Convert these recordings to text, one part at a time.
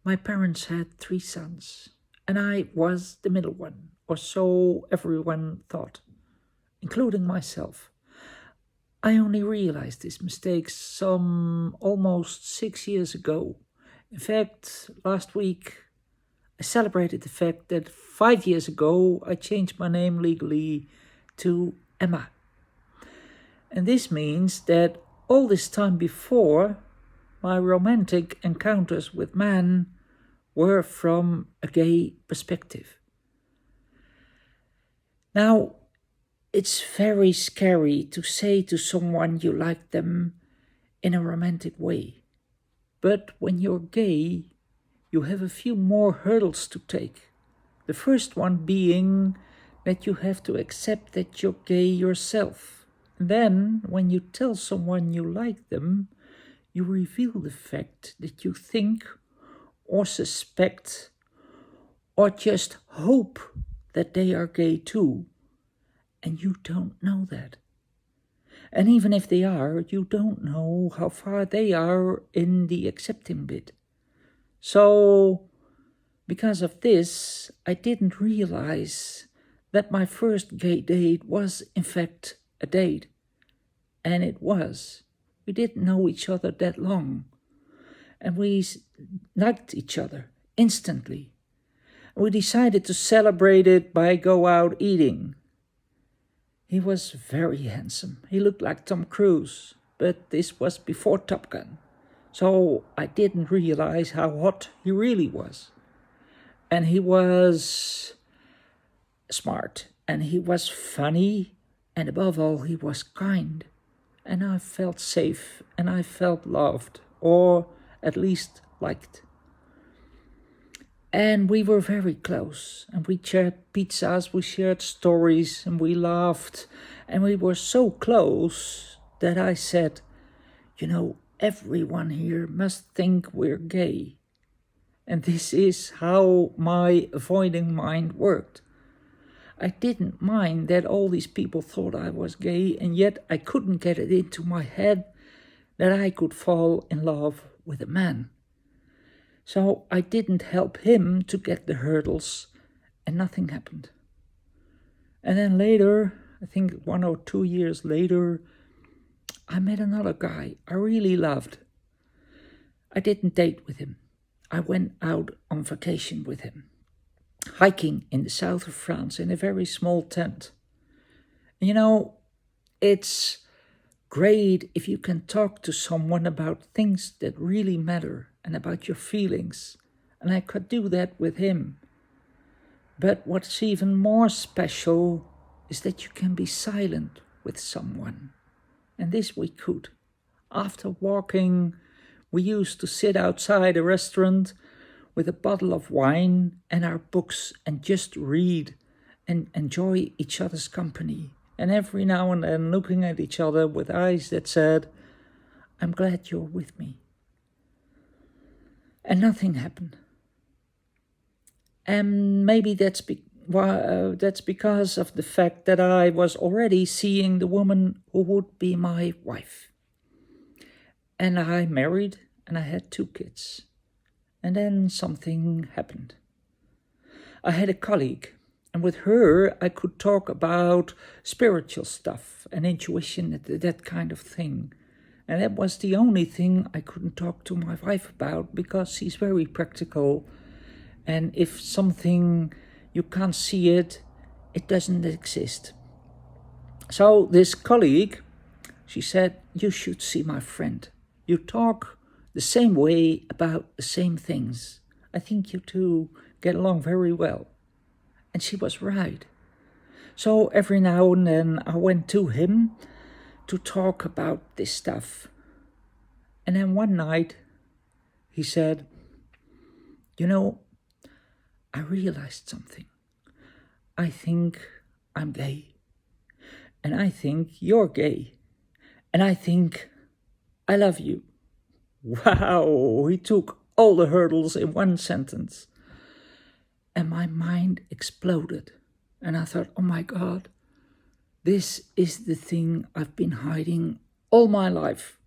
My parents had 3 sons, and I was the middle one, or so everyone thought, including myself. I only realized this mistake some almost 6 years ago. In fact, last week I celebrated the fact that 5 years ago I changed my name legally to Emma. And this means that all this time before, my romantic encounters with men were from a gay perspective. Now, it's very scary to say to someone you like them in a romantic way. But when you're gay, you have a few more hurdles to take. The first one being that you have to accept that you're gay yourself. And then, when you tell someone you like them, you reveal the fact that you think or suspect or just hope that they are gay too. And you don't know that. And even if they are, you don't know how far they are in the accepting bit. So, because of this, I didn't realize that my first gay date was, in fact, a date. And it was. We didn't know each other that long. And we liked each other instantly. We decided to celebrate it by go out eating. He was very handsome. He looked like Tom Cruise, but this was before Top Gun. So I didn't realize how hot he really was. And he was smart, and he was funny, and above all, he was kind. And I felt safe, and I felt loved, or at least liked. And we were very close, and we shared pizzas, we shared stories, and we laughed. And we were so close that I said, everyone here must think we're gay. And this is how my avoiding mind worked. I didn't mind that all these people thought I was gay, and yet I couldn't get it into my head that I could fall in love with a man. So I didn't help him to get the hurdles, and nothing happened. And then later, I think 1 or 2 years later, I met another guy I really loved. I didn't date with him. I went out on vacation with him, hiking in the south of France in a very small tent. It's great if you can talk to someone about things that really matter and about your feelings. And I could do that with him. But what's even more special is that you can be silent with someone. And this we could. After walking, we used to sit outside a restaurant with a bottle of wine and our books and just read and enjoy each other's company. And every now and then looking at each other with eyes that said, I'm glad you're with me. And nothing happened. And maybe that's because of the fact that I was already seeing the woman who would be my wife. And I married, and I had 2 kids. And then something happened. I had a colleague, and with her I could talk about spiritual stuff and intuition, that kind of thing. And that was the only thing I couldn't talk to my wife about, because she's very practical. And if something, you can't see it, it doesn't exist. So this colleague, she said, you should see my friend. You talk the same way about the same things. I think you two get along very well. And she was right. So every now and then I went to him to talk about this stuff. And then one night he said, I realized something. I think I'm gay. And I think you're gay. And I think I love you. Wow, he took all the hurdles in one sentence. And my mind exploded. And I thought, oh my God, this is the thing I've been hiding all my life.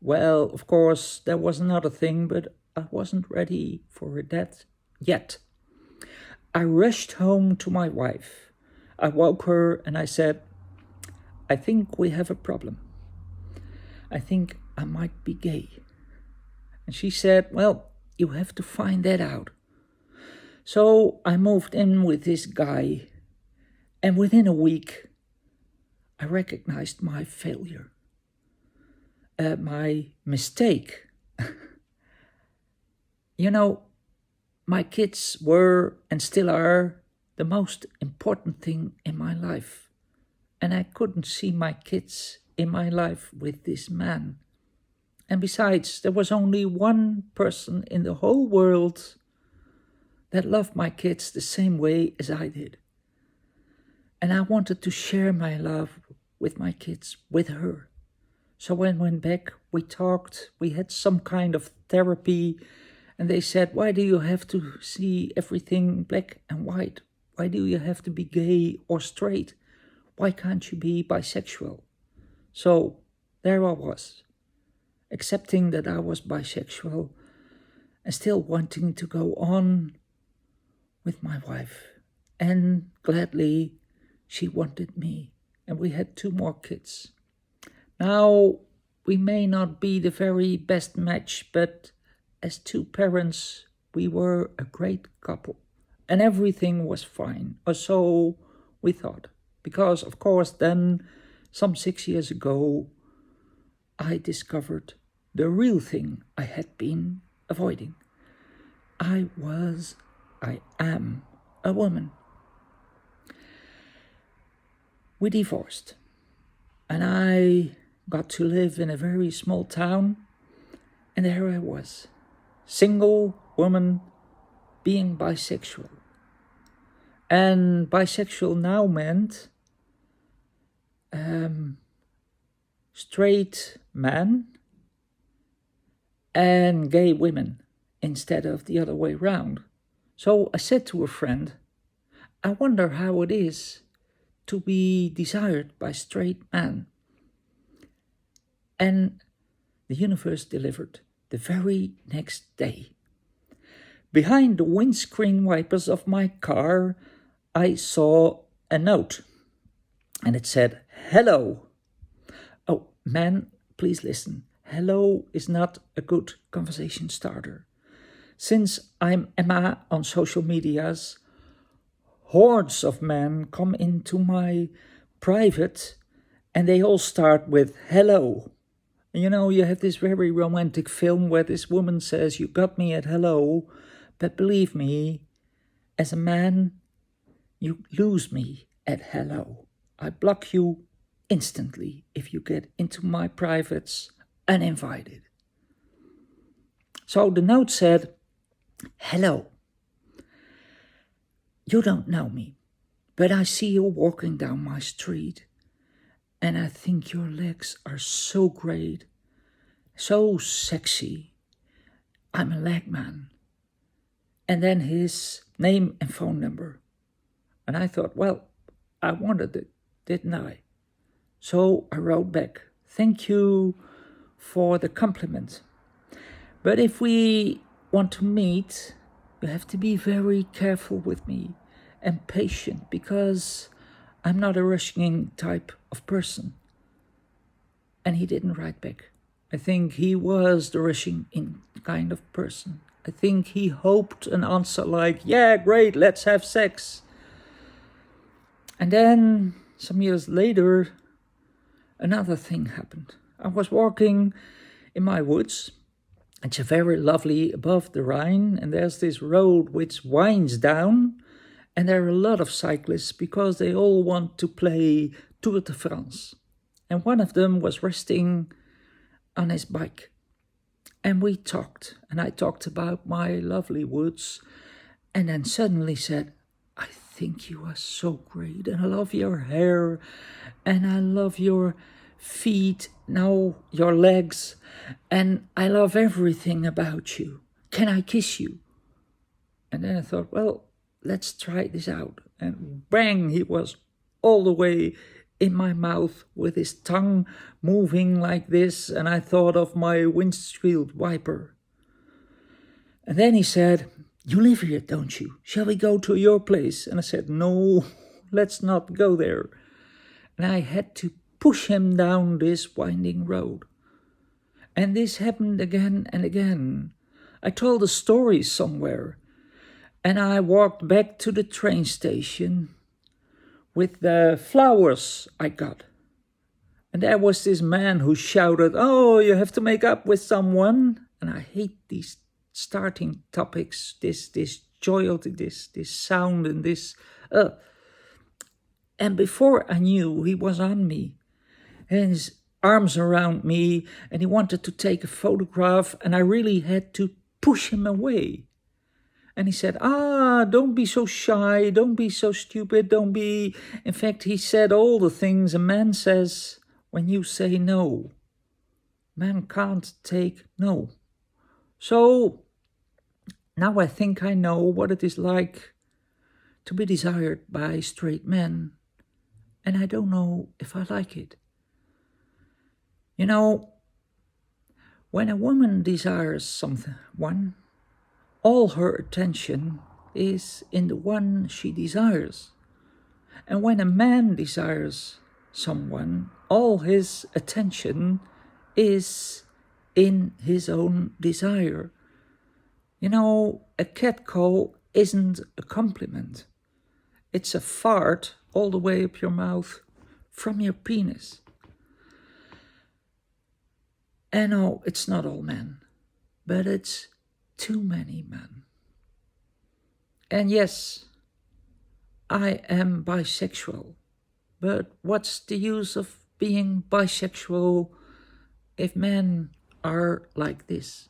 Well, of course, there was another thing, but I wasn't ready for that yet. I rushed home to my wife. I woke her and I said, I think we have a problem. I think I might be gay. And she said, well, you have to find that out. So I moved in with this guy, and within a week, I recognized my failure, my mistake. You know, my kids were and still are the most important thing in my life. And I couldn't see my kids in my life with this man. And besides, there was only one person in the whole world that loved my kids the same way as I did. And I wanted to share my love with my kids, with her. So when I went back, we talked, we had some kind of therapy, and they said, why do you have to see everything black and white? Why do you have to be gay or straight? Why can't you be bisexual? So there I was, accepting that I was bisexual and still wanting to go on with my wife. And gladly, she wanted me. And we had 2 more kids. Now, we may not be the very best match, but as 2 parents, we were a great couple. And everything was fine, or so we thought. Because, of course, then, some 6 years ago, I discovered the real thing I had been avoiding. I am a woman. We divorced, and I got to live in a very small town, and there I was, single woman, being bisexual. And bisexual now meant straight men and gay women instead of the other way round. So I said to a friend, I wonder how it is to be desired by straight men. And the universe delivered the very next day. Behind the windscreen wipers of my car, I saw a note. And it said, hello. Oh, man, please listen. Hello is not a good conversation starter. Since I'm Emma on social medias, hordes of men come into my private and they all start with hello. You know, you have this very romantic film where this woman says, you got me at hello, but believe me, as a man, you lose me at hello. I block you instantly if you get into my privates uninvited. So the note said, hello. You don't know me, but I see you walking down my street, and I think your legs are so great, so sexy. I'm a leg man. And then his name and phone number. And I thought, well, I wanted it, didn't I? So I wrote back, thank you for the compliment. But if we want to meet, you have to be very careful with me and patient, because I'm not a rushing type of person. And he didn't write back. I think he was the rushing in kind of person. I think he hoped an answer like, yeah, great, let's have sex. And then some years later, another thing happened. I was walking in my woods. It's a very lovely above the Rhine, and there's this road which winds down, and there are a lot of cyclists because they all want to play Tour de France. And one of them was resting on his bike. And we talked, and I talked about my lovely woods, and then suddenly said, I think you are so great, and I love your hair, and I love your feet, now your legs, and I love everything about you. Can I kiss you? And then I thought, well, let's try this out. And bang, he was all the way in my mouth with his tongue moving like this, and I thought of my windshield wiper. And then he said, "You live here, don't you? Shall we go to your place?" And I said, "No, let's not go there." And I had to push him down this winding road. And this happened again and again. I told a story somewhere, and I walked back to the train station with the flowers I got. And there was this man who shouted, "Oh, you have to make up with someone." And I hate these starting topics, this joyalty, this sound, and this. And before I knew, he was on me, and his arms around me, and he wanted to take a photograph, and I really had to push him away. And he said, "Don't be so shy, don't be so stupid, don't be..." In fact, he said all the things a man says when you say no. Man can't take no. So now I think I know what it is like to be desired by straight men, and I don't know if I like it. You know, when a woman desires someone, all her attention is in the one she desires. And when a man desires someone, all his attention is in his own desire. You know, a catcall isn't a compliment. It's a fart all the way up your mouth from your penis. And no, it's not all men, but it's too many men. And yes, I am bisexual, but what's the use of being bisexual if men are like this?